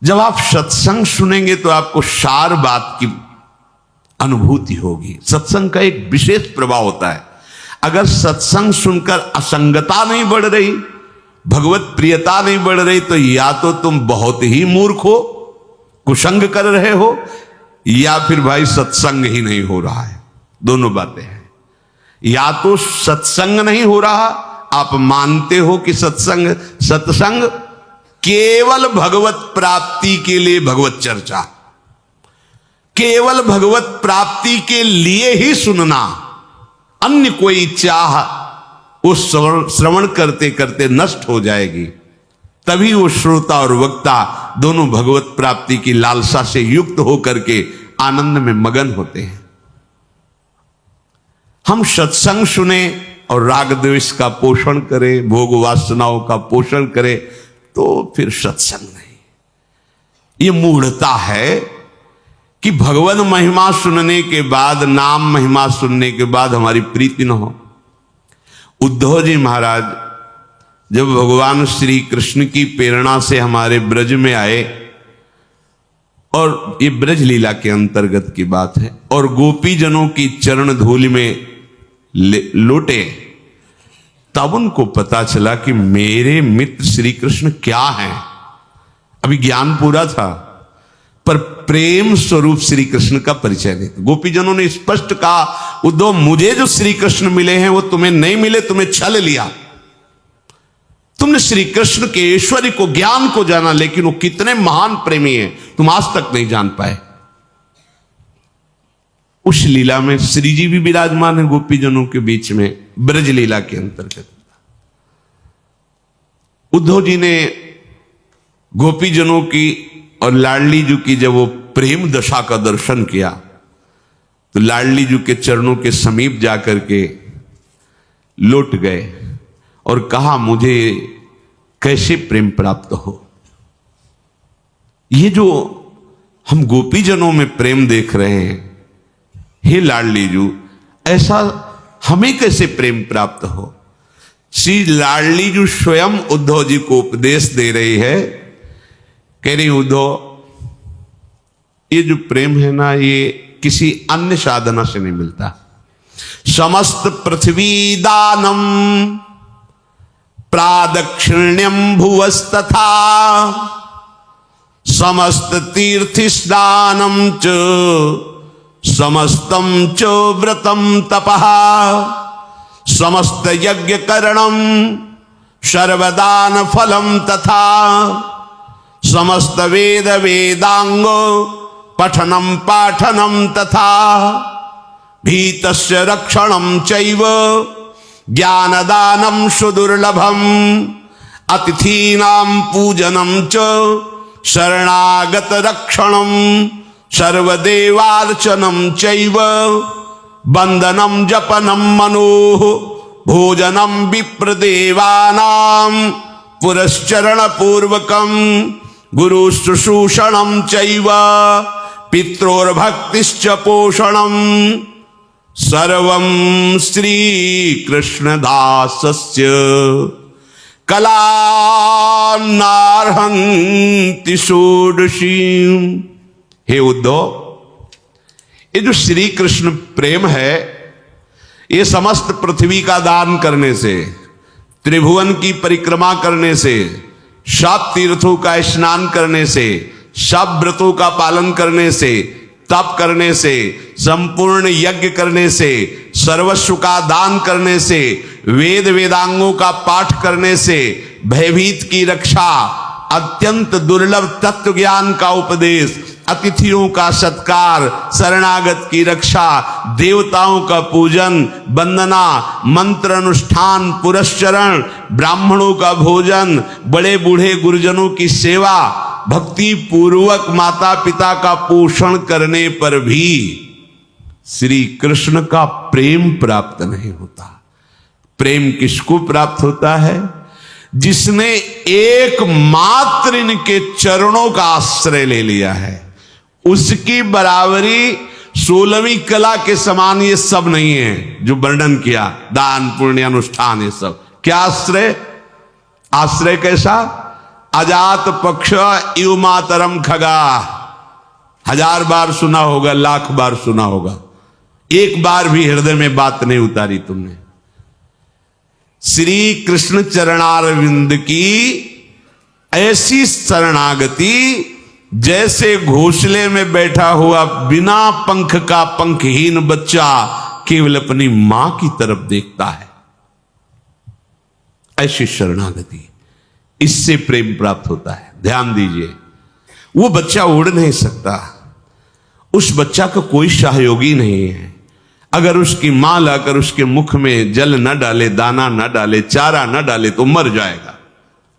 जब आप सत्संग सुनेंगे तो आपको सार बात की अनुभूति होगी। सत्संग का एक विशेष प्रभाव होता है। अगर सत्संग सुनकर असंगता नहीं बढ़ रही, भगवत प्रियता नहीं बढ़ रही, तो या तो तुम बहुत ही मूर्ख हो, कुसंग कर रहे हो, या फिर भाई सत्संग ही नहीं हो रहा है। दोनों बातें हैं। या तो सत्संग नहीं हो रहा, आप मानते हो कि सत्संग केवल भगवत प्राप्ति के लिए भगवत चर्चा, केवल भगवत प्राप्ति के लिए ही सुनना, अन्य कोई चाह उस श्रवण करते करते नष्ट हो जाएगी। तभी वो श्रोता और वक्ता दोनों भगवत प्राप्ति की लालसा से युक्त होकर के आनंद में मगन होते हैं। हम सत्संग सुने और राग द्वेष का पोषण करें, भोग वासनाओं का पोषण करें, तो फिर सत्संग नहीं। ये मूढ़ता है कि भगवान महिमा सुनने के बाद, नाम महिमा सुनने के बाद हमारी प्रीति न हो। उद्धव जी महाराज जब भगवान श्री कृष्ण की प्रेरणा से हमारे ब्रज में आए, और ये ब्रज लीला के अंतर्गत की बात है, और गोपी जनों की चरण धूलि में लोटे, तब उनको पता चला कि मेरे मित्र श्री कृष्ण क्या हैं। अभी ज्ञान पूरा था, पर प्रेम स्वरूप श्री कृष्ण का परिचय देते। गोपी जनों ने स्पष्ट कहा, उद्धव मुझे जो श्री कृष्ण मिले हैं वो तुम्हें नहीं मिले, तुम्हें छल लिया। तुमने श्री कृष्ण के ऐश्वर्य को, ज्ञान को जाना, लेकिन वो कितने महान प्रेमी हैं तुम आज तक नहीं जान पाए। उस लीला में श्री जी भी विराजमान है गोपी जनों के बीच में, ब्रज लीला के अंतर्गत। उद्धव जी ने गोपी जनों की और लाडली जी की जब वो प्रेम दशा का दर्शन किया, तो लाडली जी के चरणों के समीप जाकर के लौट गए और कहा, मुझे कैसे प्रेम प्राप्त हो। ये जो हम गोपी जनों में प्रेम देख रहे हैं, हे लाडली जी, ऐसा हमें कैसे प्रेम प्राप्त हो। श्री लाडली जी स्वयं उद्धव जी को उपदेश दे रही है, कह रही उद्धव, ये जो प्रेम है ना, ये किसी अन्य साधना से नहीं मिलता। समस्त पृथ्वी दानम प्रादक्षिण्यम भुवस्तथा समस्त तीर्थ स्नानम च समस्तम च व्रतम तपः समस्त यज्ञ करणम सर्वदान फलम तथा समस्त वेद वेदांग पठनम पाठनम तथा भीतस्य रक्षणम चैव ज्ञानदानम सुदुर्लभम अतिथीनां पूजनम च शरणागत रक्षणम सर्वदेवार्चनम चैव वंदनम जपनम मनोः भोजनम विप्रदेवानां पुरश्चरण पूर्वकम गुरु शुश्रूषणम चैव पित्रोर्भक्तिश्च पोषणम सर्वं श्री कृष्णदासस्य कला नार्हन्ति षोडशीम्। हे उद्धव, ये जो श्री कृष्ण प्रेम है, ये समस्त पृथ्वी का दान करने से, त्रिभुवन की परिक्रमा करने से, सब तीर्थों का स्नान करने से, सब व्रतों का पालन करने से, तप करने से, संपूर्ण यज्ञ करने से, सर्वस्व का दान करने से, वेद वेदांगों का पाठ करने से, भयभीत की रक्षा, अत्यंत दुर्लभ तत्व ज्ञान का उपदेश, अतिथियों का सत्कार, शरणागत की रक्षा, देवताओं का पूजन वंदना, मंत्र अनुष्ठान, पुरस्चरण, ब्राह्मणों का भोजन, बड़े बूढ़े गुरुजनों की सेवा, भक्ति पूर्वक माता पिता का पोषण करने पर भी श्री कृष्ण का प्रेम प्राप्त नहीं होता। प्रेम किसको प्राप्त होता है? जिसने एकमात्र इनके चरणों का आश्रय ले लिया है। उसकी बराबरी 16वीं कला के समान ये सब नहीं है जो वर्णन किया, दान पुण्य अनुष्ठान, ये सब क्या आश्रय? आश्रय कैसा? अजात पक्ष इव मातरम खगा, 1000 बार सुना होगा, 1,00,000 बार सुना होगा, एक बार भी हृदय में बात नहीं उतारी तुमने। श्री कृष्ण चरणारविंद की ऐसी शरणागति जैसे घोंसले में बैठा हुआ बिना पंख का पंखहीन बच्चा केवल अपनी मां की तरफ देखता है, ऐसी शरणागति, इससे प्रेम प्राप्त होता है। ध्यान दीजिए, वो बच्चा उड़ नहीं सकता, उस बच्चा का कोई सहयोगी नहीं है। अगर उसकी मां लाकर उसके मुख में जल न डाले, दाना न डाले, चारा न डाले तो मर जाएगा।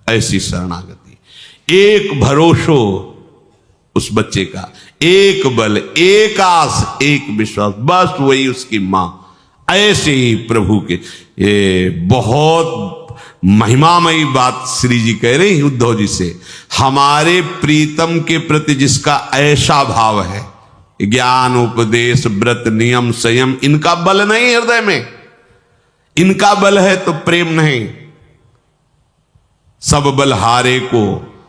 ऐसी शरणागति, एक भरोसो उस बच्चे का, एक बल, एक आस, एक विश्वास, बस वही उसकी मां। ऐसे ही प्रभु के ये बहुत महिमामयी बात श्री जी कह रहे हैं उद्धव जी से। हमारे प्रीतम के प्रति जिसका ऐसा भाव है, ज्ञान उपदेश व्रत नियम संयम, इनका बल नहीं हृदय में, इनका बल है तो प्रेम नहीं। सब बल हारे को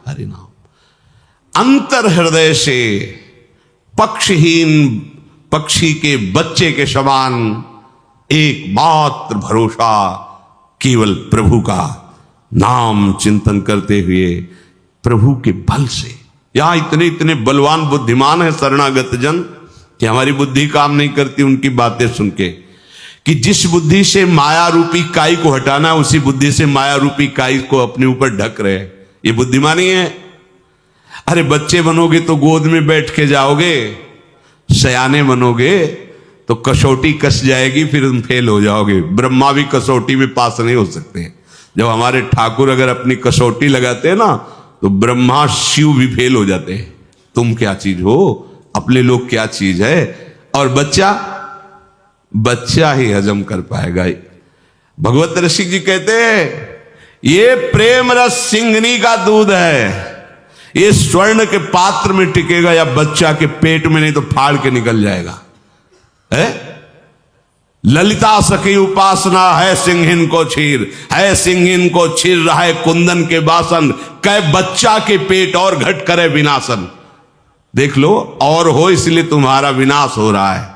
हरि नाम। अंतर हृदय से पक्षहीन पक्षी के बच्चे के समान एकमात्र भरोसा केवल प्रभु का नाम चिंतन करते हुए प्रभु के बल से। यहां इतने इतने बलवान बुद्धिमान है शरणागत जन कि हमारी बुद्धि काम नहीं करती उनकी बातें सुन के, कि जिस बुद्धि से माया रूपी काई को हटाना है उसी बुद्धि से माया रूपी काई को अपने ऊपर ढक रहे। ये बुद्धिमानी है। अरे बच्चे बनोगे तो गोद में बैठ के जाओगे, सयाने बनोगे तो कसौटी कस जाएगी, फिर तुम फेल हो जाओगे। ब्रह्मा भी कसौटी में पास नहीं हो सकते। जब हमारे ठाकुर अगर अपनी कसौटी लगाते हैं ना तो ब्रह्मा शिव भी फेल हो जाते हैं। तुम क्या चीज हो, अपने लोग क्या चीज है। और बच्चा ही हजम कर पाएगा। भगवत ऋषि जी कहते हैं ये प्रेम रस सिंघनी का दूध है, ये स्वर्ण के पात्र में टिकेगा या बच्चा के पेट में, नहीं तो फाड़ के निकल जाएगा। है ललिता सखी उपासना है सिंहिन को छीर, है सिंहिन को छीर रहा है कुंदन के बासन, कै बच्चा के पेट और घट करे विनाशन। देख लो, और हो इसलिए तुम्हारा विनाश हो रहा है।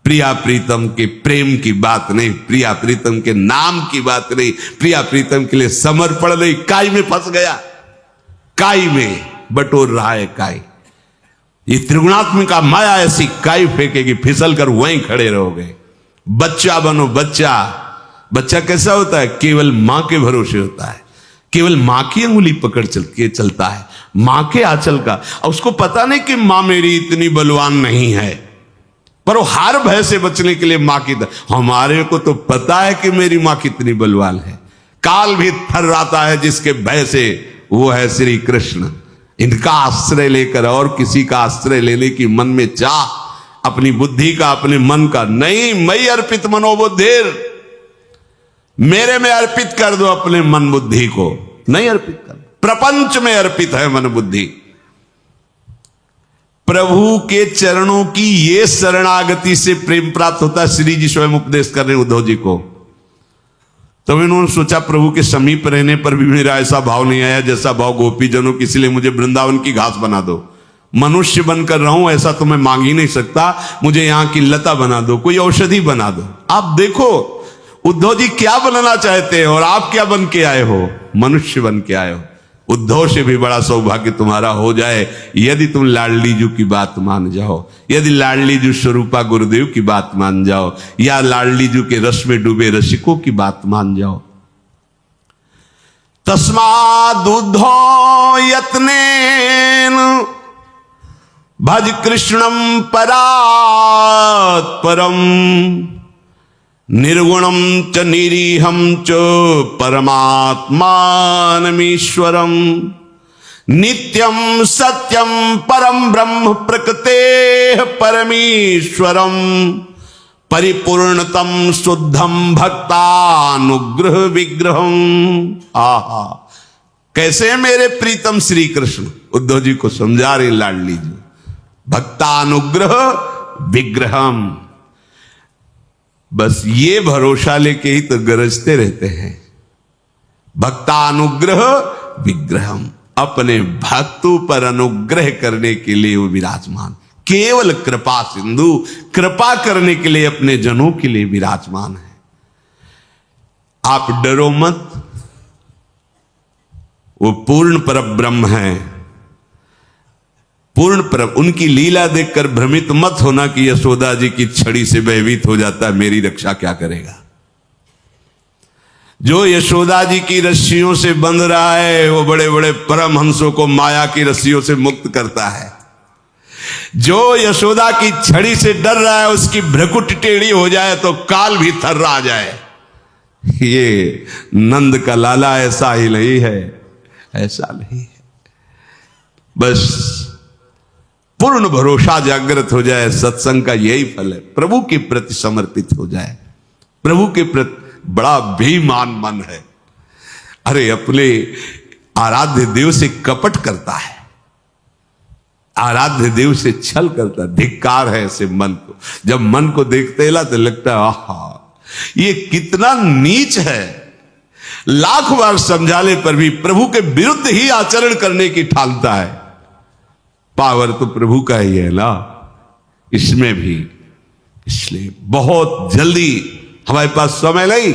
प्रिया प्रीतम के प्रेम की बात नहीं, प्रिया प्रीतम के नाम की बात नहीं, प्रिया प्रीतम के लिए समर्पण नहीं। काई में फंस गया, काई में बटोर रहा है काई। ये त्रिगुणात्मिका माया ऐसी काई फेंकेगी, फिसल कर वहीं खड़े रहोगे। बच्चा बनो, बच्चा कैसा होता है, केवल मां के भरोसे होता है, केवल मां की अंगुली पकड़ के चलता है, मां के आंचल का। और उसको पता नहीं कि मां मेरी इतनी बलवान नहीं है, पर वो हर भय से बचने के लिए मां की। हमारे को तो पता है कि मेरी मां कितनी बलवान है। काल भी थर्राता है जिसके भय से, वो है श्री कृष्ण। इनका आश्रय लेकर और किसी का आश्रय लेने की मन में चाह, अपनी बुद्धि का, अपने मन का नहीं। मई अर्पित मनोबुद्धिर, मेरे में अर्पित कर दो अपने मन बुद्धि को, नहीं अर्पित कर, प्रपंच में अर्पित है मन बुद्धि। प्रभु के चरणों की ये शरणागति से प्रेम प्राप्त होता है। श्री जी स्वयं उपदेश कर रहे उद्धव जी को। तब इन्होंने सोचा प्रभु के समीप रहने पर भी मेरा ऐसा भाव नहीं आया जैसा भाव गोपीजनों की, इसलिए मुझे वृंदावन की घास बना दो। मनुष्य बनकर रहूं ऐसा तो मैं मांग ही नहीं सकता, मुझे यहां की लता बना दो, कोई औषधि बना दो। आप देखो उद्धव जी क्या बनना चाहते हैं और आप क्या बन के आए हो, मनुष्य बन के आए हो। उद्धव से भी बड़ा सौभाग्य तुम्हारा हो जाए यदि तुम लाडली जी की बात मान जाओ, यदि लाडली जी स्वरूपा गुरुदेव की बात मान जाओ, या लाडली जी के रस में डूबे रसिकों की बात मान जाओ। तस्माद् उद्धव यत्नेन भज कृष्णम परात् परम, निर्गुणम च निरीहम च परमात्मानमीश्वरम, नित्यम सत्यम परम ब्रह्म प्रकृतेः परमेश्वरम, परिपूर्णतम शुद्धम भक्तानुग्रह विग्रहम। आहा, कैसे मेरे प्रीतम श्री कृष्ण उद्धव जी को समझा रहे लाडली जी। भक्तानुग्रह विग्रहम, बस ये भरोसा लेके ही तो गरजते रहते हैं। भक्तानुग्रह विग्रहम, अपने भक्तों पर अनुग्रह करने के लिए वो विराजमान, केवल कृपा सिंधु, कृपा करने के लिए अपने जनों के लिए विराजमान है। आप डरो मत, वो पूर्ण परब्रह्म है, पूर्ण पर। उनकी लीला देखकर भ्रमित मत होना कि यशोदा जी की छड़ी से भयभीत हो जाता है, मेरी रक्षा क्या करेगा। जो यशोदा जी की रस्सियों से बंध रहा है वो बड़े बड़े परमहंसों को माया की रस्सियों से मुक्त करता है। जो यशोदा की छड़ी से डर रहा है उसकी भ्रकुट टेढ़ी हो जाए तो काल भी थर्रा जाए। ये नंद का लाला ऐसा ही नहीं है, ऐसा नहीं है। बस पूर्ण भरोसा जागृत हो जाए, सत्संग का यही फल है। प्रभु के प्रति समर्पित हो जाए, प्रभु के प्रति बड़ा बेईमान मन है। अरे अपने आराध्य देव से कपट करता है, आराध्य देव से छल करता है। धिक्कार है ऐसे मन को। जब मन को देखते ला तो लगता है आहा ये कितना नीच है। लाख बार समझाने पर भी प्रभु के विरुद्ध ही आचरण करने की ठानता है। पावर तो प्रभु का ही है ना इसमें भी। इसलिए बहुत जल्दी, हमारे पास समय नहीं।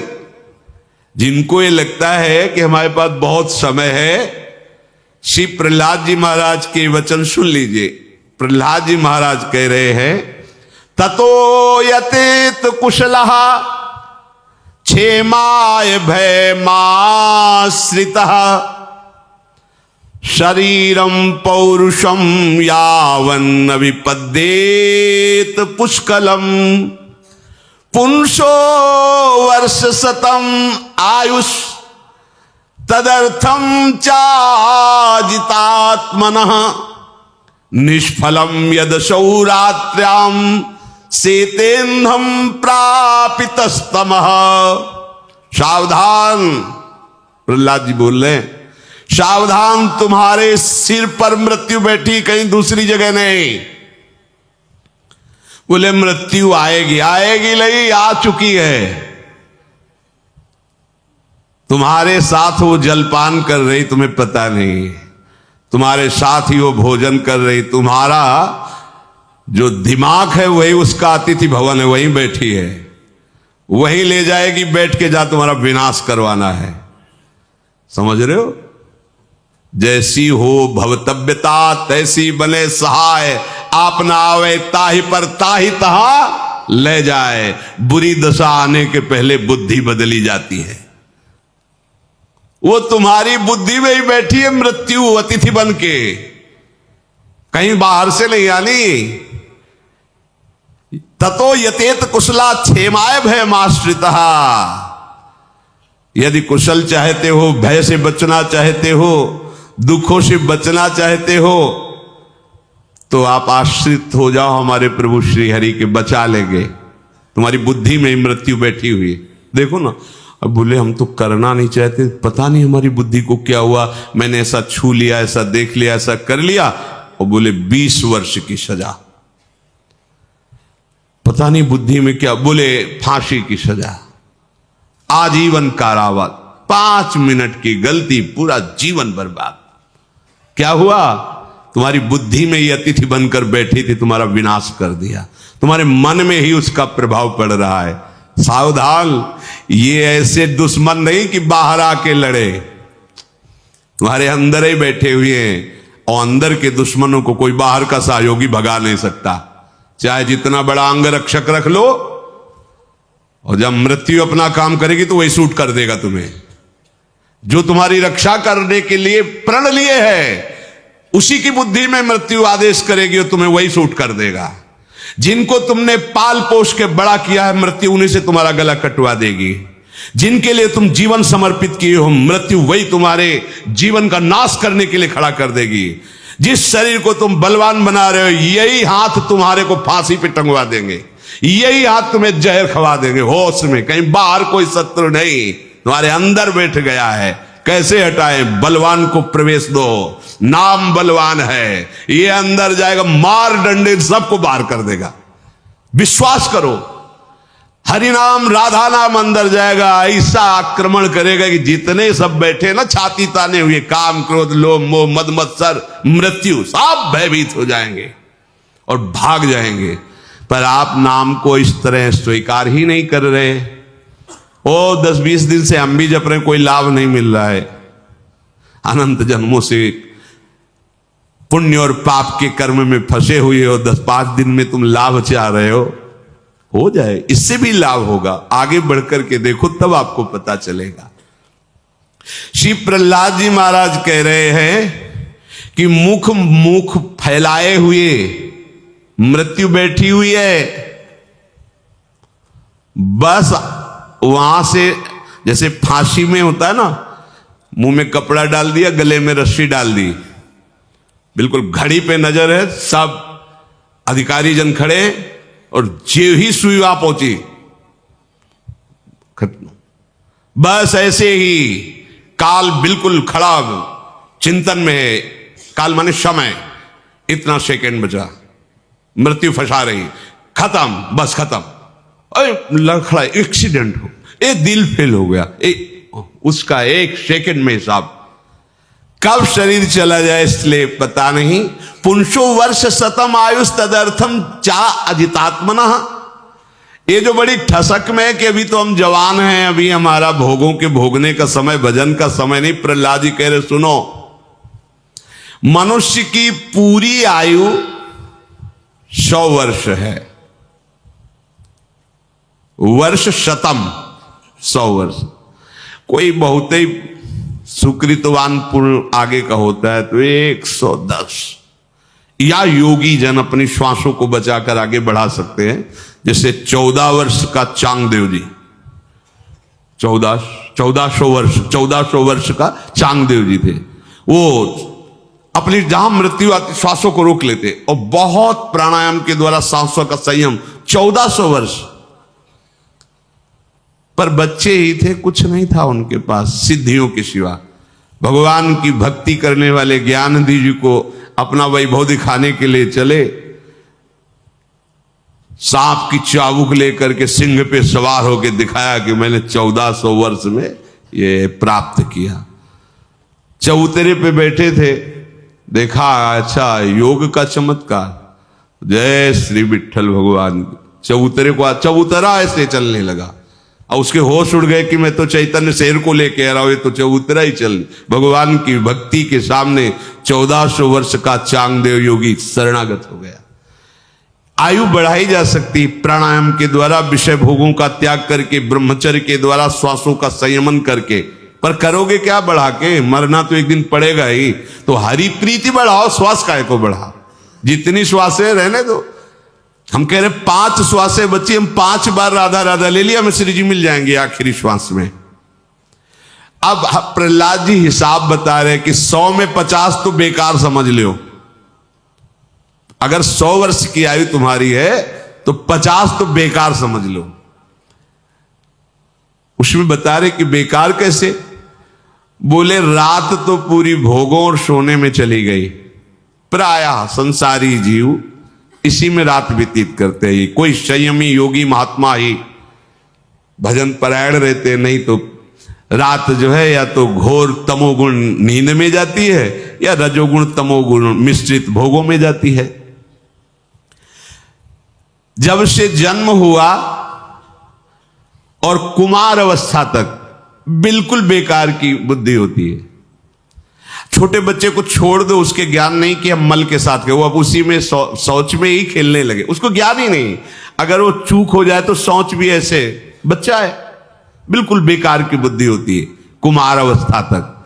जिनको ये लगता है कि हमारे पास बहुत समय है, श्री प्रहलाद जी महाराज के वचन सुन लीजिए। प्रहलाद जी महाराज कह रहे हैं, ततो यतेत कुशलः क्षेमाय भयमाश्रितः शरीरम पौरुषम यावन्न विपद्येत पुष्कलम पुंसो वर्ष शतम आयुष तदर्थम चाजितात्मनः निष्फलम यद सौरात्र्याम सेतेन्धम प्रापितस्तमः। सावधान, प्रहलाद जी बोल रहे हैं, सावधान, तुम्हारे सिर पर मृत्यु बैठी, कहीं दूसरी जगह नहीं। बोले मृत्यु आएगी, आएगी नहीं, आ चुकी है। तुम्हारे साथ वो जलपान कर रही, तुम्हें पता नहीं। तुम्हारे साथ ही वो भोजन कर रही। तुम्हारा जो दिमाग है वही उसका अतिथि भवन है, वहीं बैठी है, वहीं ले जाएगी बैठ के, जा तुम्हारा विनाश करवाना है। समझ रहे हो? जैसी हो भवतव्यता तैसी बने सहाय, आप ना आवे ताहि पर ताहि तहा ले जाए। बुरी दशा आने के पहले बुद्धि बदली जाती है। वो तुम्हारी बुद्धि में ही बैठी है मृत्यु अतिथि बन के, कहीं बाहर से नहीं आनी। ततो यतेत कुशला क्षेमाय भयमाश्रितः। यदि कुशल चाहते हो, भय से बचना चाहते हो, दुखों से बचना चाहते हो, तो आप आश्रित हो जाओ हमारे प्रभु श्री हरि के, बचा लेंगे। तुम्हारी बुद्धि में मृत्यु बैठी हुई। देखो ना, अब बोले हम तो करना नहीं चाहते, पता नहीं हमारी बुद्धि को क्या हुआ, मैंने ऐसा छू लिया, ऐसा देख लिया, ऐसा कर लिया, और बोले 20 वर्ष की सजा। पता नहीं बुद्धि में क्या, बोले फांसी की सजा, आजीवन कारावास, 5 मिनट की गलती पूरा जीवन बर्बाद। क्या हुआ? तुम्हारी बुद्धि में ये अतिथि बनकर बैठी थी, तुम्हारा विनाश कर दिया। तुम्हारे मन में ही उसका प्रभाव पड़ रहा है। सावधान, ये ऐसे दुश्मन नहीं कि बाहर आके लड़े, तुम्हारे अंदर ही बैठे हुए हैं। और अंदर के दुश्मनों को कोई बाहर का सहयोगी भगा नहीं सकता, चाहे जितना बड़ा अंग रक्षक रख लो। और जब मृत्यु अपना काम करेगी तो वही शूट कर देगा तुम्हें। जो तुम्हारी रक्षा करने के लिए प्रण लिए है, उसी की बुद्धि में मृत्यु आदेश करेगी और तुम्हें वही शूट कर देगा। जिनको तुमने पाल पोष के बड़ा किया है, मृत्यु उन्हीं से तुम्हारा गला कटवा देगी। जिनके लिए तुम जीवन समर्पित किए हो, मृत्यु वही तुम्हारे जीवन का नाश करने के लिए खड़ा कर देगी। जिस शरीर को तुम बलवान बना रहे हो, यही हाथ तुम्हारे को फांसी पे टंगवा देंगे, यही हाथ तुम्हें जहर खवा देंगे। होश में, कहीं बाहर कोई शत्रु नहीं, तुम्हारे अंदर बैठ गया है। कैसे हटाएं? बलवान को प्रवेश दो, नाम बलवान है, ये अंदर जाएगा, मार डंडे सबको बाहर कर देगा। विश्वास करो, हरि नाम राधा नाम अंदर जाएगा, ऐसा आक्रमण करेगा कि जितने सब बैठे ना छाती ताने हुए, काम क्रोध लोभ मोह मद मत्सर मृत्यु, सब भयभीत हो जाएंगे और भाग जाएंगे। पर आप नाम को इस तरह स्वीकार ही नहीं कर रहे। ओ 10-20 दिन से हम भी जप रहे, कोई लाभ नहीं मिल रहा है। अनंत जन्मों से पुण्य और पाप के कर्म में फंसे हुए हो, 10-5 दिन में तुम लाभ चाह रहे हो जाए, इससे भी लाभ होगा। आगे बढ़कर के देखो तब आपको पता चलेगा। श्री प्रहलाद जी महाराज कह रहे हैं कि मुख फैलाए हुए मृत्यु बैठी हुई है, बस वहां से जैसे फांसी में होता है ना, मुंह में कपड़ा डाल दिया, गले में रस्सी डाल दी, बिल्कुल घड़ी पे नजर है, सब अधिकारी जन खड़े और जे ही सुई वहां पहुंची खत्म। बस ऐसे ही काल बिल्कुल खड़ा चिंतन में है। काल माने समय, इतना सेकंड बचा, मृत्यु फंसा रही, खत्म, बस खत्म। लड़खड़ा एक्सीडेंट हो, एक दिल फेल हो गया, उसका एक सेकंड में हिसाब, कब शरीर चला जाए इसलिए पता नहीं। पुंसो वर्ष शतम आयुष तदर्थम चा अजितात्मना। ये जो बड़ी ठसक में है कि अभी तो हम जवान हैं, अभी हमारा भोगों के भोगने का समय, भजन का समय नहीं। प्रहलाद जी कह रहे सुनो, मनुष्य की पूरी आयु 100 वर्ष है, वर्ष शतम 100 वर्ष। कोई बहुत ही सुकृतवान पुण्य आगे का होता है तो 110, या योगी जन अपनी श्वासों को बचाकर आगे बढ़ा सकते हैं। जैसे 14 वर्ष का चांगदेव जी, 1400 वर्ष का चांगदेव जी थे, वो अपनी जहां मृत्यु आती श्वासों को रोक लेते और बहुत प्राणायाम के द्वारा सांसों का संयम, 1400 वर्ष। पर बच्चे ही थे, कुछ नहीं था उनके पास सिद्धियों के सिवा। भगवान की भक्ति करने वाले ज्ञानदि जी को अपना वैभव दिखाने के लिए चले, सांप की चाबुक लेकर के सिंह पे सवार होकर दिखाया कि मैंने 1400 वर्ष में ये प्राप्त किया। चबूतरे पे बैठे थे, देखा अच्छा योग का चमत्कार, जय श्री विठ्ठल भगवान। चबूतरे को चबूतरा ऐसे चलने लगा और उसके होश उड़ गए कि मैं तो चैतन्य शेर को लेके आ रहा हूं, ये तो चबूतरा ही चल। भगवान की भक्ति के सामने 1400 वर्ष का चांगदेव योगी शरणागत हो गया। आयु बढ़ाई जा सकती प्राणायाम के द्वारा, विषय भोगों का त्याग करके, ब्रह्मचर्य के द्वारा, श्वासों का संयमन करके। पर करोगे क्या बढ़ा के? मरना तो एक दिन पड़ेगा ही। तो हरि प्रीति बढ़ाओ, श्वास काय को बढ़ाओ, जितनी श्वासें रहने दो। हम कह रहे 5 श्वासें बची, हम 5 बार राधा राधा ले लिया, हमें श्री जी मिल जाएंगे आखिरी श्वास में। अब प्रहलाद जी हिसाब बता रहे कि 100 में 50 तो बेकार समझ लो। अगर 100 वर्ष की आयु तुम्हारी है तो 50 तो बेकार समझ लो। उसमें बता रहे कि बेकार कैसे? बोले रात तो पूरी भोगों और सोने में चली गई। प्रायः संसारी जीव इसी में रात व्यतीत करते हैं। कोई संयमी योगी महात्मा ही भजन परायण रहते, नहीं तो रात जो है या तो घोर तमोगुण नींद में जाती है या रजोगुण तमोगुण मिश्रित भोगों में जाती है। जब से जन्म हुआ और कुमार अवस्था तक बिल्कुल बेकार की बुद्धि होती है। छोटे बच्चे को छोड़ दो, उसके ज्ञान नहीं कि हम मल के साथ गए, वो अब उसी में शौच में ही खेलने लगे, उसको ज्ञान ही नहीं। अगर वो चूक हो जाए तो शौच भी ऐसे, बच्चा है, बिल्कुल बेकार की बुद्धि होती है कुमार अवस्था तक।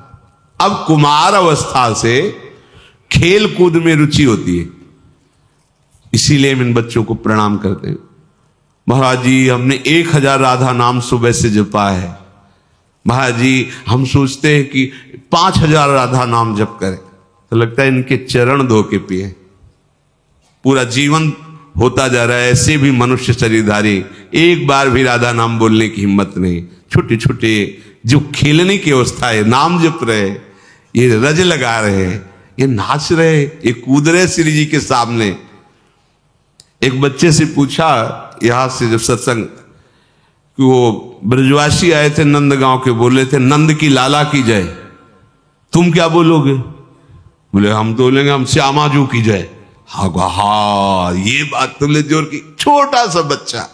अब कुमार अवस्था से खेल कूद में रुचि होती है, इसीलिए हम इन बच्चों को प्रणाम करते हैं। महाराज जी हमने 1000 राधा नाम सुबह से जपा है। महाराज जी हम सोचते हैं कि 5000 राधा नाम जप करें, तो लगता है इनके चरण धो के पिए। पूरा जीवन होता जा रहा है ऐसे भी मनुष्य शरीरधारी, एक बार भी राधा नाम बोलने की हिम्मत नहीं। छोटे छोटे जो खेलने की अवस्था है, नाम जप रहे, ये रज लगा रहे, ये नाच रहे, ये कूद रहे श्री जी के सामने। एक बच्चे से पूछा यहां से जब सत्संग, कि वो ब्रजवासी आए थे नंदगांव के, बोले थे नंद की लाला की जय। तुम क्या बोलोगे? बोले हम तो बोलेंगे हम श्यामाजू की जय। हाँ ये बात तुमने जोर की। छोटा सा बच्चा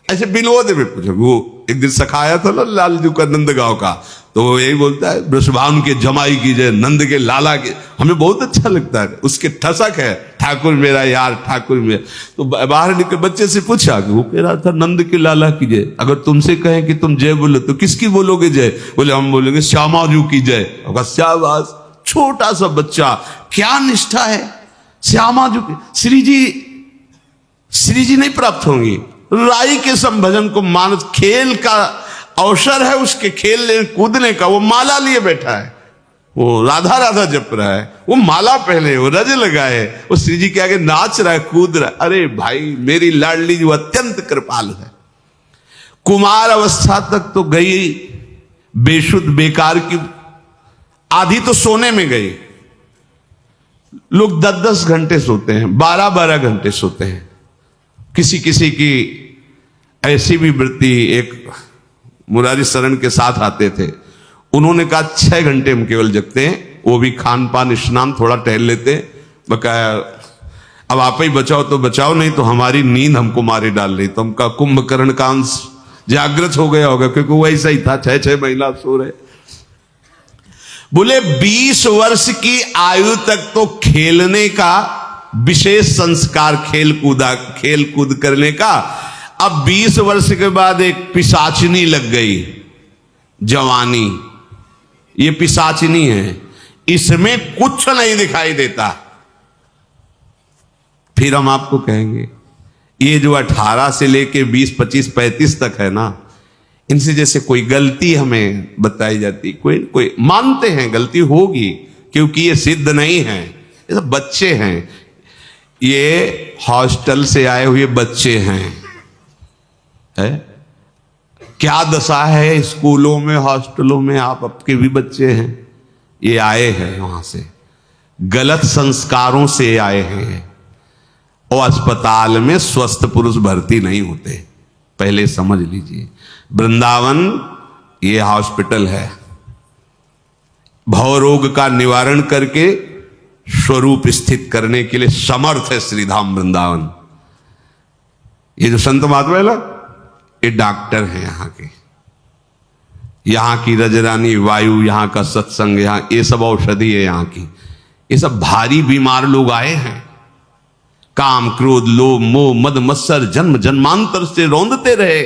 ऐसे विनोद में पूछो। वो एक दिन सखाया था ना लालजू का नंदगांव का, तो वो यही बोलता है वृषभानु के जमाई की जय, नंद के लाला के। हमें बहुत अच्छा लगता है, उसके ठसक है ठाकुर मेरा यार, ठाकुर मेरा। तो बाहर निकल बच्चे से पूछा कि वो कह रहा था नंद के लाला की जय। अगर तुमसे कहें कि तुम जय बोलो तो किसकी बोलोगे जय? बोले हम बोलेंगे श्यामाजू की जय। शाबाश, छोटा सा बच्चा, क्या निष्ठा है श्यामाजू की। श्री जी नहीं प्राप्त होंगी। राई के संभजन को मानस खेल का अवसर है, उसके खेलने कूदने का। वो माला लिए बैठा है, वो राधा राधा जप रहा है, वो माला पहने, वो रज लगाए, वो श्री जी के आगे नाच रहा है, कूद रहा है। अरे भाई मेरी लाडली जो अत्यंत कृपालु है। कुमार अवस्था तक तो गई बेशुद्ध बेकार की, आधी तो सोने में गई। लोग 10-10 घंटे सोते हैं, 12-12 घंटे सोते हैं। किसी किसी की ऐसी भी वृत्ति, एक मुरारी शरण के साथ आते थे, उन्होंने कहा 6 घंटे हम केवल जगते हैं, वो भी खान पान स्नान थोड़ा टहल लेते हैं। बकाया अब आप ही बचाओ तो बचाओ, नहीं तो हमारी नींद हमको मारे डाल रही। तो हमका कुंभकर्ण का अंश जागृत हो गया होगा, क्योंकि वो ऐसा ही था, 6-6 महीना सो रहे। बोले 20 वर्ष की आयु तक तो खेलने का विशेष संस्कार, खेल कूद करने का। अब 20 वर्ष के बाद एक पिशाचिनी लग गई, जवानी। ये पिशाचिनी है, इसमें कुछ नहीं दिखाई देता। फिर हम आपको कहेंगे ये जो 18 से लेके 20, 25, 35 तक है ना, इनसे जैसे कोई गलती हमें बताई जाती, कोई मानते हैं गलती होगी, क्योंकि ये सिद्ध नहीं है, ये सब बच्चे हैं, ये हॉस्टल से आए हुए बच्चे हैं। है क्या दशा है स्कूलों में, हॉस्टलों में, आपके भी बच्चे हैं, ये आए हैं वहां से, गलत संस्कारों से आए हैं। और अस्पताल में स्वस्थ पुरुष भर्ती नहीं होते, पहले समझ लीजिए। वृंदावन ये हॉस्पिटल है, भवरोग का निवारण करके स्वरूप स्थित करने के लिए समर्थ है श्रीधाम वृंदावन। ये जो संत महात्मा है ना, ये डॉक्टर हैं यहाँ के, यहाँ की रजरानी वायु, यहाँ का सत्संग, यहाँ ये सब औषधि है यहाँ की। ये सब भारी बीमार लोग आए हैं, काम क्रोध लोभ मोह मद मत्सर जन्म जन्मांतर से रौंदते रहे।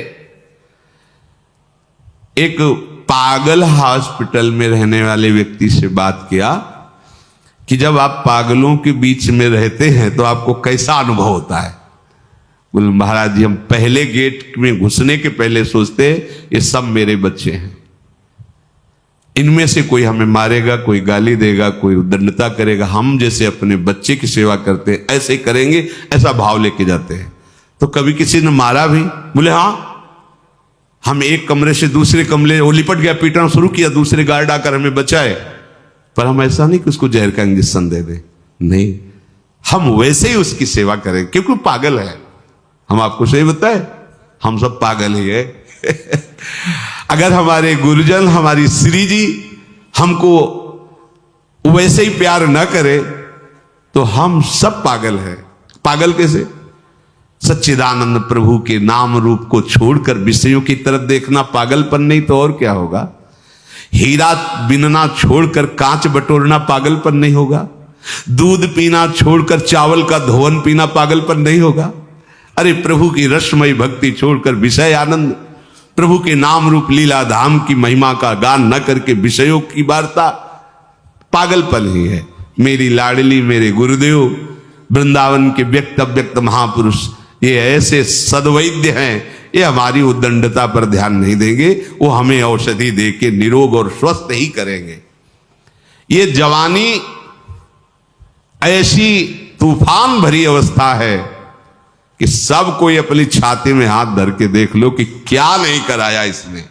एक पागल हॉस्पिटल में रहने वाले व्यक्ति से बात किया कि जब आप पागलों के बीच में रहते हैं तो आपको कैसा अनुभव होता है? बोले महाराज जी, हम पहले गेट में घुसने के पहले सोचते ये सब मेरे बच्चे हैं, इनमें से कोई हमें मारेगा, कोई गाली देगा, कोई उद्दंडता करेगा, हम जैसे अपने बच्चे की सेवा करते हैं ऐसे ही करेंगे, ऐसा भाव लेके जाते हैं। तो कभी किसी ने मारा भी? बोले हाँ, हम एक कमरे से दूसरे कमरे, वो लिपट गया, पीटना शुरू किया, दूसरे गार्ड आकर हमें बचाए, पर हम ऐसा नहीं कि उसको जहर का इंजेक्शन दे दें, नहीं, हम वैसे ही उसकी सेवा करें, क्योंकि पागल है। हम आपको सही बताए, हम सब पागल ही है। अगर हमारे गुरुजन, हमारी श्री जी हमको वैसे ही प्यार न करे तो हम सब पागल हैं। पागल कैसे? सच्चिदानंद प्रभु के नाम रूप को छोड़कर विषयों की तरफ देखना पागलपन नहीं तो और क्या होगा? हीरा बिनना छोड़कर कांच बटोरना पागलपन नहीं होगा? दूध पीना छोड़कर चावल का धोवन पीना पागलपन नहीं होगा? अरे प्रभु की रसमयी भक्ति छोड़कर विषय आनंद, प्रभु के नाम रूप लीला धाम की महिमा का गान न करके विषयों की वार्ता पागलपन ही है। मेरी लाडली, मेरे गुरुदेव, वृंदावन के व्यक्त अव्यक्त महापुरुष, ये ऐसे सद्वैद्य हैं, ये हमारी उद्दंडता पर ध्यान नहीं देंगे, वो हमें औषधि देके निरोग और स्वस्थ ही करेंगे। ये जवानी ऐसी तूफान भरी अवस्था है कि सब कोई अपनी छाती में हाथ धर के देख लो कि क्या नहीं कराया इसने।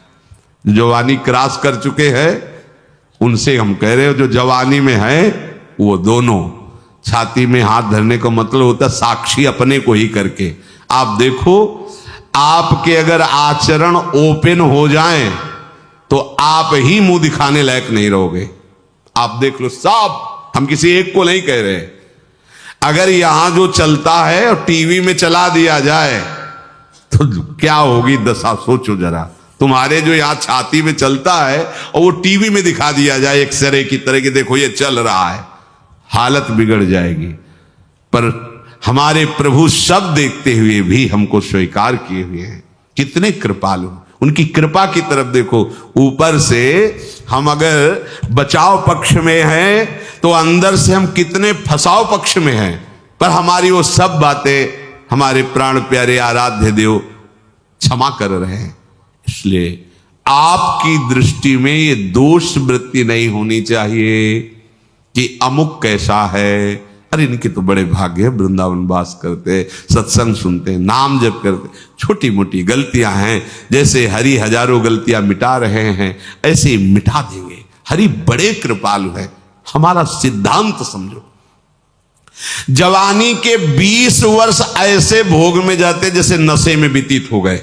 जवानी क्रॉस कर चुके हैं उनसे हम कह रहे हो, जो जवानी में है वो दोनों छाती में हाथ धरने का मतलब होता है साक्षी अपने को ही करके। आप देखो, आपके अगर आचरण ओपन हो जाएं तो आप ही मुंह दिखाने लायक नहीं रहोगे। आप देख लो सब, हम किसी एक को नहीं कह रहे। अगर यहां जो चलता है और टीवी में चला दिया जाए तो क्या होगी दशा, सोचो जरा। तुम्हारे जो यहां छाती में चलता है और वो टीवी में दिखा दिया जाए एक्सरे की तरह कि देखो ये चल रहा है, हालत बिगड़ जाएगी। पर हमारे प्रभु सब देखते हुए भी हमको स्वीकार किए हुए हैं। कितने कृपालु, उनकी कृपा की तरफ देखो। ऊपर से हम अगर बचाव पक्ष में हैं तो अंदर से हम कितने फसाव पक्ष में हैं। पर हमारी वो सब बातें हमारे प्राण प्यारे आराध्य देव क्षमा कर रहे हैं। इसलिए आपकी दृष्टि में ये दोष वृत्ति नहीं होनी चाहिए कि अमुक कैसा है, अरे इनके तो बड़े भाग्य है, वृंदावन वास करते, सत्संग सुनते, नाम जप करते। छोटी मोटी गलतियां हैं, जैसे हरि हजारों गलतियां मिटा रहे हैं ऐसे ही मिटा देंगे। हरि बड़े कृपालु है। हमारा सिद्धांत समझो, जवानी के 20 वर्ष ऐसे भोग में जाते जैसे नशे में व्यतीत हो गए।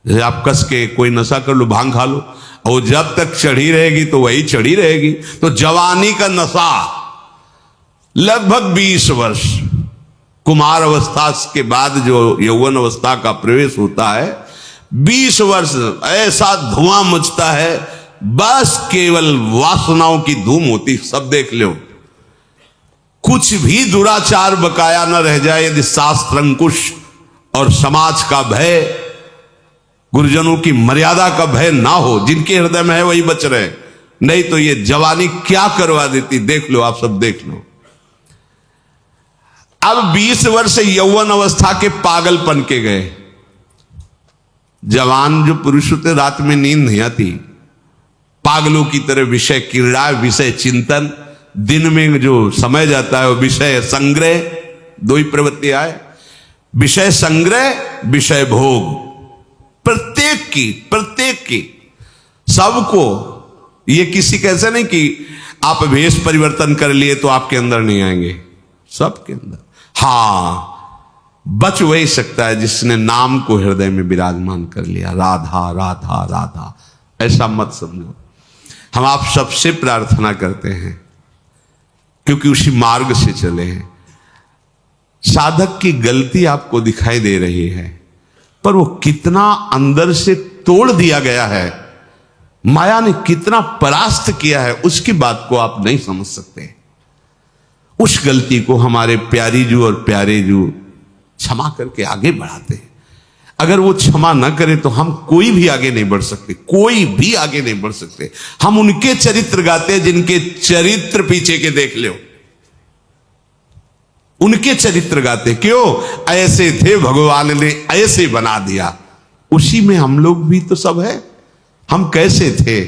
जैसे आप कस के कोई नशा कर लो, भांग खा लो, और जब तक चढ़ी रहेगी तो वही चढ़ी रहेगी। तो जवानी का नशा लगभग 20 वर्ष, कुमार अवस्था के बाद जो यौवन अवस्था का प्रवेश होता है, 20 वर्ष ऐसा धुआं मचता है, बस केवल वासनाओं की धूम होती। सब देख लो, कुछ भी दुराचार बकाया न रह जाए यदि शास्त्र अंकुश और समाज का भय, गुरुजनों की मर्यादा का भय ना हो। जिनके हृदय में है वही बच रहे, नहीं तो ये जवानी क्या करवा देती। देख लो, आप सब देख लो। अब 20 वर्ष यौवन अवस्था के पागलपन के गए। जवान जो पुरुष होते, रात में नींद नहीं आती, पागलों की तरह विषय क्रीड़ा, विषय चिंतन, दिन में जो समय जाता है वो विषय संग्रह। दो ही प्रवृत्ति आए, विषय संग्रह, विषय भोग। प्रत्येक की सबको। ये किसी कैसे नहीं कि आप भेष परिवर्तन कर लिए तो आपके अंदर नहीं आएंगे, सबके अंदर। हाँ, बच वही सकता है जिसने नाम को हृदय में विराजमान कर लिया, राधा राधा राधा। ऐसा मत समझो। हम आप सबसे प्रार्थना करते हैं क्योंकि उसी मार्ग से चले हैं। साधक की गलती आपको दिखाई दे रही है, पर वो कितना अंदर से तोड़ दिया गया है, माया ने कितना परास्त किया है, उसकी बात को आप नहीं समझ सकते। उस गलती को हमारे प्यारी जू और प्यारे जू क्षमा करके आगे बढ़ाते हैं। अगर वो क्षमा न करे तो हम कोई भी आगे नहीं बढ़ सकते, कोई भी आगे नहीं बढ़ सकते। हम उनके चरित्र गाते हैं जिनके चरित्र पीछे के देख लो, उनके चरित्र गाते। क्यों? ऐसे थे, भगवान ने ऐसे बना दिया। उसी में हम लोग भी तो सब है। हम कैसे थे,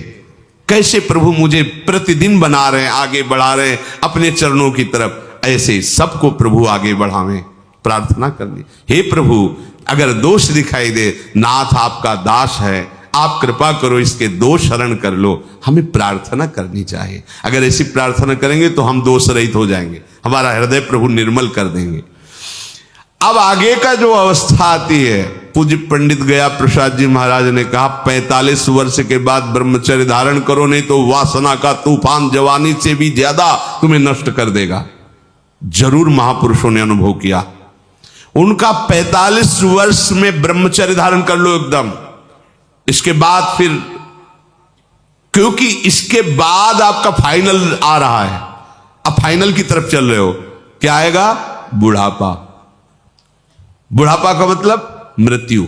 कैसे प्रभु मुझे प्रतिदिन बना रहे हैं, आगे बढ़ा रहे हैं अपने चरणों की तरफ। ऐसे सबको प्रभु आगे बढ़ावें। प्रार्थना करनी, हे प्रभु अगर दोष दिखाई दे, नाथ आपका दास है, आप कृपा करो, इसके दोष हरण कर लो। हमें प्रार्थना करनी चाहिए। अगर ऐसी प्रार्थना करेंगे तो हम दोष रहित हो जाएंगे, हमारा हृदय प्रभु निर्मल कर देंगे। अब आगे का जो अवस्था आती है, पूज्य पंडित गया प्रसाद जी महाराज ने कहा 45 वर्ष के बाद ब्रह्मचर्य धारण करो, नहीं तो वासना का तूफान जवानी से भी ज्यादा तुम्हें नष्ट कर देगा। जरूर महापुरुषों ने अनुभव किया। उनका 45 वर्ष में ब्रह्मचर्य धारण कर लो एकदम। इसके बाद फिर, क्योंकि इसके बाद आपका फाइनल आ रहा है, अब फाइनल की तरफ चल रहे हो। क्या आएगा? बुढ़ापा। बुढ़ापा का मतलब मृत्यु,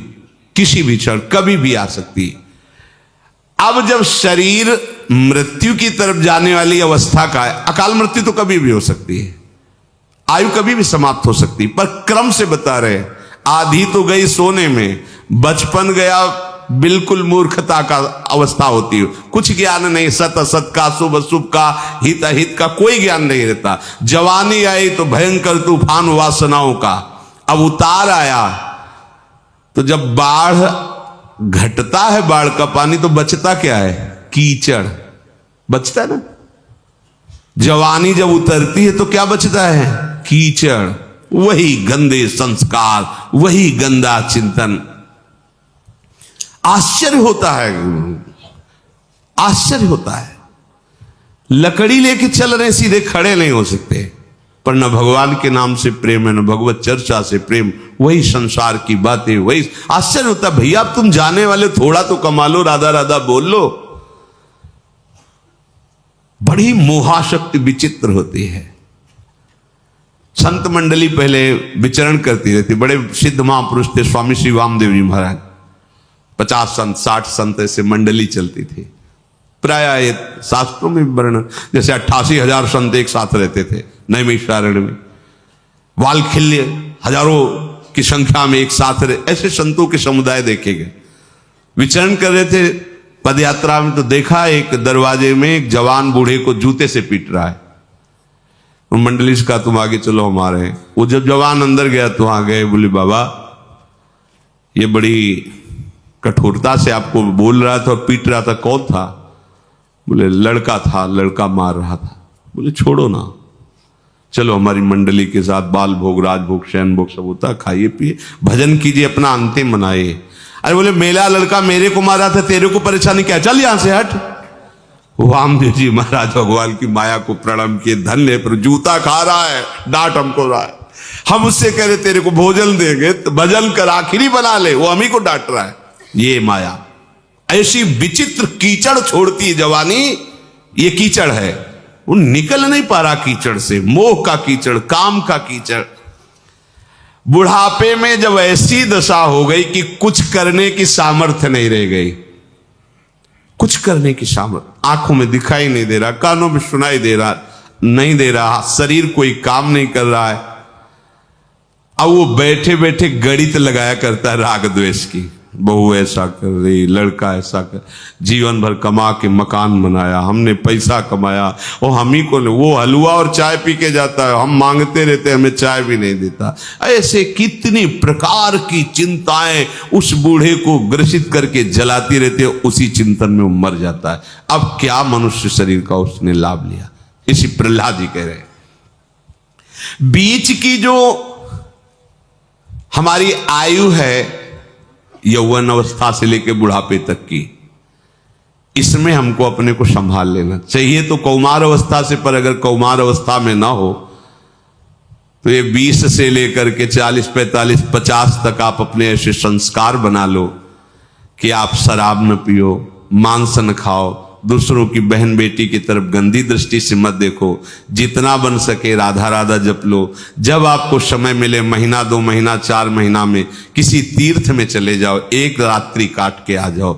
किसी भी क्षण कभी भी आ सकती है। अब जब शरीर मृत्यु की तरफ जाने वाली अवस्था का है, अकाल मृत्यु तो कभी भी हो सकती है, आयु कभी भी समाप्त हो सकती है, पर क्रम से बता रहे। आधी तो गई सोने में, बचपन गया बिल्कुल मूर्खता का अवस्था होती है, कुछ ज्ञान नहीं, सत असत का, शुभ अशुभ का, हित अहित का कोई ज्ञान नहीं रहता। जवानी आई तो भयंकर तूफान वासनाओं का। अब उतार आया तो जब बाढ़ घटता है, बाढ़ का पानी, तो बचता क्या है? कीचड़ बचता है ना। जवानी जब उतरती है तो क्या बचता है? कीचड़। वही गंदे संस्कार, वही गंदा चिंतन। आश्चर्य होता है, आश्चर्य होता है। लकड़ी लेके चल रहे, सीधे खड़े नहीं हो सकते, पर न भगवान के नाम से प्रेम है, न भगवत चर्चा से प्रेम, वही संसार की बातें, वही। आश्चर्य होता है, भैया अब तुम जाने वाले, थोड़ा तो कमा लो, राधा राधा बोल लो। बड़ी मोहाशक्ति विचित्र होती है। संत मंडली पहले विचरण करती रहती, बड़े सिद्ध महापुरुष थे स्वामी श्री वामदेव जी महाराज, 50 संत 60 संत ऐसे मंडली चलती थी। प्राय शास्त्रों में वर्णन, जैसे 88,000 संत एक साथ रहते थे नैमिषारण्य में, वालखिल्य हजारों की संख्या में एक साथ रहे, ऐसे संतों के समुदाय देखे गए। विचरण कर रहे थे पद यात्रा में, तो देखा एक दरवाजे में एक जवान बूढ़े को जूते से पीट रहा है। मंडली से कहा तुम आगे चलो हमारे। वो जब जवान अंदर गया तो वहां गए, बोले बाबा ये बड़ी कठोरता से आपको बोल रहा था और पीट रहा था, कौन था? बोले लड़का था, लड़का मार रहा था। बोले छोड़ो ना, चलो हमारी मंडली के साथ बाल भोग, राजभोग, शयन भोग सब होता, खाइए पिए, भजन कीजिए, अपना अंतिम मनाइए। अरे बोले मेरा लड़का मेरे को मारा था, तेरे को परेशानी क्या, चल यहां से हट। वामदेव जी महाराज भगवान की माया को प्रणाम किए, धन्य पर जूता खा रहा है, डांट हमको रहा है। हम उससे कह रहे तेरे को भोजन देंगे तो भजन कर आखिरी बना ले, वो हम ही को डांट रहा है। ये माया ऐसी विचित्र कीचड़ छोड़ती है जवानी, ये कीचड़ है, वो निकल नहीं पा रहा कीचड़ से, मोह का कीचड़, काम का कीचड़। बुढ़ापे में जब ऐसी दशा हो गई कि कुछ करने की सामर्थ्य नहीं रह गई, कुछ करने की सामर्थ्य, आंखों में दिखाई नहीं दे रहा, कानों में सुनाई दे रहा नहीं दे रहा, शरीर कोई काम नहीं कर रहा है। अब वो बैठे बैठे गणित लगाया करता है राग द्वेष की, बहू ऐसा कर रही, लड़का ऐसा कर, जीवन भर कमा के मकान बनाया, हमने पैसा कमाया, और हम ही को, वो हलवा और चाय पी के जाता है, हम मांगते रहते, हमें चाय भी नहीं देता। ऐसे कितनी प्रकार की चिंताएं उस बूढ़े को ग्रसित करके जलाती रहती है, उसी चिंतन में वो मर जाता है। अब क्या मनुष्य शरीर का उसने लाभ लिया? इसी प्रहलाद जी कह रहे हैं, बीच की जो हमारी आयु है, यौवन अवस्था से लेकर बुढ़ापे तक की, इसमें हमको अपने को संभाल लेना चाहिए। तो कौमार अवस्था से, पर अगर कौमार अवस्था में ना हो तो ये 20 से लेकर के 40, 45, 50 तक आप अपने ऐसे संस्कार बना लो कि आप शराब न पियो, मांस न खाओ, दूसरों की बहन बेटी की तरफ गंदी दृष्टि से मत देखो, जितना बन सके राधा राधा जप लो। जब आपको समय मिले, महीना 2 महीना 4 महीना में किसी तीर्थ में चले जाओ, एक रात्रि काट के आ जाओ।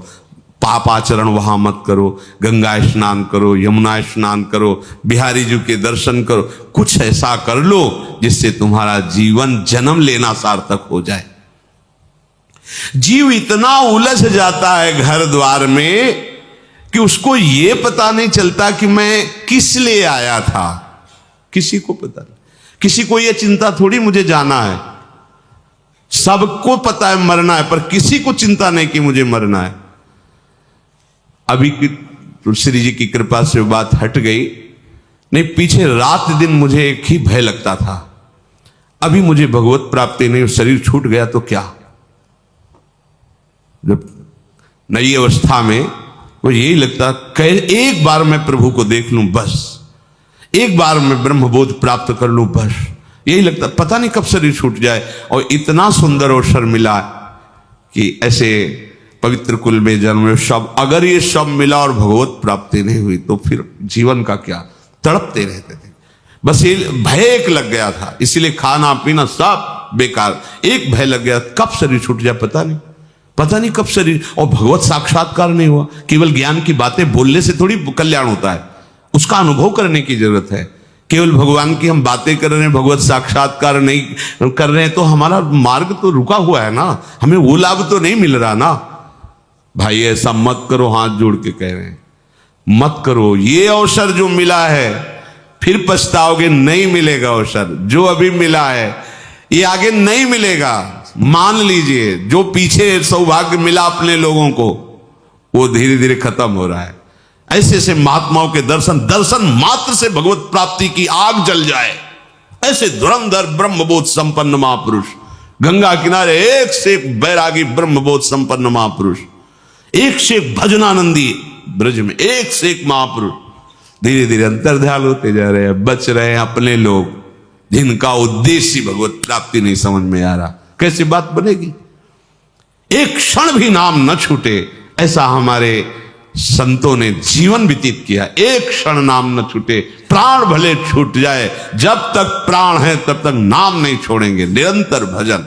पापाचरण वहां मत करो, गंगा स्नान करो, यमुना स्नान करो, बिहारी जी के दर्शन करो, कुछ ऐसा कर लो जिससे तुम्हारा जीवन जन्म लेना सार्थक हो जाए। जीव इतना उलझ जाता है घर द्वार में कि उसको यह पता नहीं चलता कि मैं किस लिए आया था। किसी को पता नहीं, किसी को यह चिंता थोड़ी मुझे जाना है, सबको पता है मरना है, पर किसी को चिंता नहीं कि मुझे मरना है। अभी श्री जी की कृपा से बात हट गई, नहीं पीछे रात दिन मुझे एक ही भय लगता था, अभी मुझे भगवत प्राप्ति नहीं, शरीर छूट गया तो क्या। जब नई अवस्था में वो यही लगता एक बार मैं प्रभु को देख लूं बस, एक बार मैं ब्रह्मबोध प्राप्त कर लूं बस, यही लगता, पता नहीं कब शरीर छूट जाए। और इतना सुंदर अवसर मिला कि ऐसे पवित्र कुल में जन्म, सब अगर ये सब मिला और भगवत प्राप्ति नहीं हुई तो फिर जीवन का क्या, तड़पते रहते थे। बस ये भय एक लग गया था, इसीलिए खाना पीना सब बेकार, एक भय लग गया कब शरीर छूट जाए, पता नहीं कब शरीर। और भगवत साक्षात्कार नहीं हुआ, केवल ज्ञान की बातें बोलने से थोड़ी कल्याण होता है, उसका अनुभव करने की जरूरत है। केवल भगवान की हम बातें कर रहे हैं, भगवत साक्षात्कार नहीं कर रहे हैं तो हमारा मार्ग तो रुका हुआ है ना, हमें वो लाभ तो नहीं मिल रहा ना। भाई ऐसा मत करो, हाथ जोड़ के कह रहे हैं मत करो। ये अवसर जो मिला है फिर पछताओगे, नहीं मिलेगा अवसर जो अभी मिला है, ये आगे नहीं मिलेगा। मान लीजिए जो पीछे सौभाग्य मिला अपने लोगों को, वो धीरे धीरे खत्म हो रहा है। ऐसे ऐसे महात्माओं के दर्शन मात्र से भगवत प्राप्ति की आग जल जाए। ऐसे धुरंधर ब्रह्मबोध संपन्न महापुरुष, गंगा किनारे एक से एक बैरागी ब्रह्मबोध संपन्न महापुरुष, एक से एक भजनानंदी ब्रज में, एक से एक महापुरुष धीरे धीरे अंतर्ध्यान होते जा रहे हैं। बच रहे हैं अपने लोग जिनका उद्देश्य भगवत प्राप्ति नहीं समझ में आ रहा। कैसी बात बनेगी? एक क्षण भी नाम न छूटे, ऐसा हमारे संतों ने जीवन व्यतीत किया। एक क्षण नाम न छूटे, प्राण भले छूट जाए, जब तक प्राण है तब तक नाम नहीं छोड़ेंगे, निरंतर भजन।